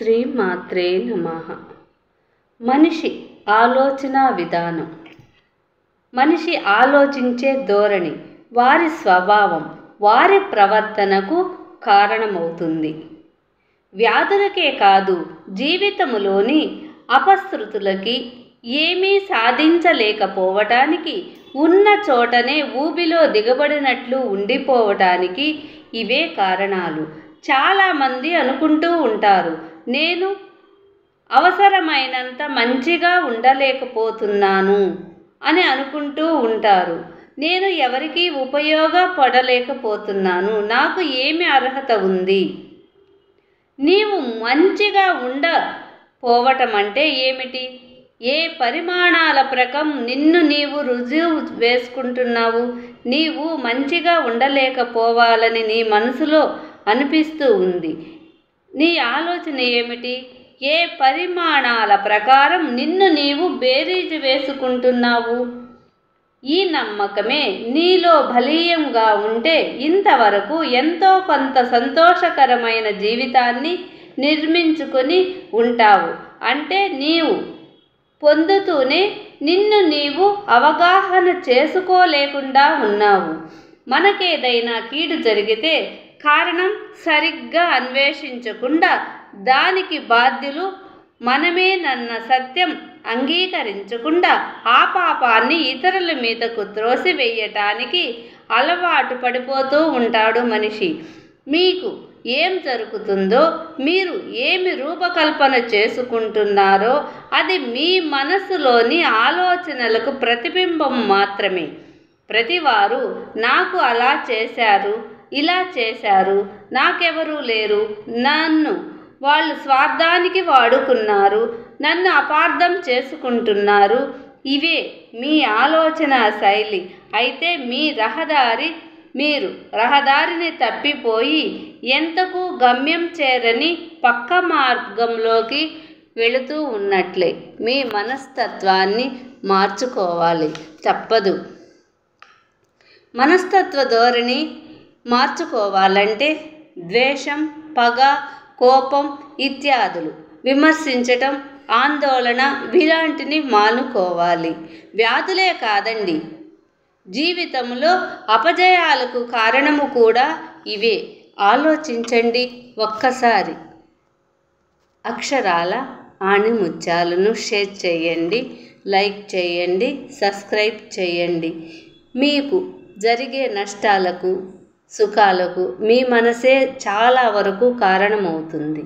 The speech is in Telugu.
శ్రీమాత్రే నమః. మనిషి ఆలోచన విధానం, మనిషి ఆలోచించే ధోరణి, వారి స్వభావం, వారి ప్రవర్తనకు కారణమవుతుంది. వ్యాధులకే కాదు, జీవితములోని అపశృతులకి, ఏమీ సాధించలేకపోవటానికి, ఉన్న చోటనే ఊబిలో దిగబడినట్లు ఉండిపోవటానికి ఇవే కారణాలు. చాలామంది అనుకుంటూ ఉంటారు, నేను అవసరమైనంత మంచిగా ఉండలేకపోతున్నాను అని అనుకుంటూ ఉంటారు. నేను ఎవరికీ ఉపయోగపడలేకపోతున్నాను, నాకు ఏమి అర్హత ఉంది? నీవు మంచిగా ఉండపోవటం అంటే ఏమిటి? ఏ పరిమాణాల ప్రకారం నిన్ను నీవు రుజువు వేసుకుంటున్నావు? నీవు మంచిగా ఉండలేకపోవాలని నీ మనసులో అనిపిస్తూ ఉంది. నీ ఆలోచన ఏమిటి? ఏ పరిమాణాల ప్రకారం నిన్ను నీవు బేరీజు వేసుకుంటున్నావు? ఈ నమ్మకమే నీలో బలీయంగా ఉంటే ఇంతవరకు ఎంతో కొంత సంతోషకరమైన జీవితాన్ని నిర్మించుకొని ఉంటావు. అంటే నీవు పొందుతూనే నిన్ను నీవు అవగాహన చేసుకోలేకుండా ఉన్నావు. మనకేదైనా కీడు జరిగితే కారణం సరిగ్గా అన్వేషించకుండా దానికి బాధ్యులు మనమేనన్న సత్యం అంగీకరించకుండా ఆ పాపాన్ని ఇతరుల మీదకు త్రోసివేయటానికి అలవాటు పడిపోతూ ఉంటాడు మనిషి. మీకు ఏం జరుగుతుందో, మీరు ఏమి రూపకల్పన చేసుకుంటున్నారో అది మీ మనసులోని ఆలోచనలకు ప్రతిబింబం మాత్రమే. ప్రతివారు నాకు అలా చేశారు, ఇలా చేశారు, నాకెవరూ లేరు, నన్ను వాళ్ళు స్వార్థానికి వాడుకున్నారు, నన్ను అపార్థం చేసుకుంటున్నారు, ఇవే మీ ఆలోచన శైలి. అయితే మీరు రహదారిని తప్పిపోయి ఎంతకు గమ్యం చేరని పక్క మార్గంలోకి వెళుతూ ఉన్నట్లే. మీ మనస్తత్వాన్ని మార్చుకోవాలి, తప్పదు. మనస్తత్వ ధోరణి మార్చుకోవాలంటే ద్వేషం, పగ, కోపం ఇత్యాదులు, విమర్శించటం, ఆందోళన ఇలాంటిని మానుకోవాలి. వ్యాధులే కాదండి, జీవితంలో అపజయాలకు కారణము కూడా ఇవే. ఆలోచించండి ఒక్కసారి. అక్షరాల ఆణిముత్యాలను షేర్ చేయండి, లైక్ చేయండి, సబ్స్క్రైబ్ చేయండి. మీకు జరిగే నష్టాలకు, సుఖాలకు మీ మనసే చాలా వరకు కారణమవుతుంది.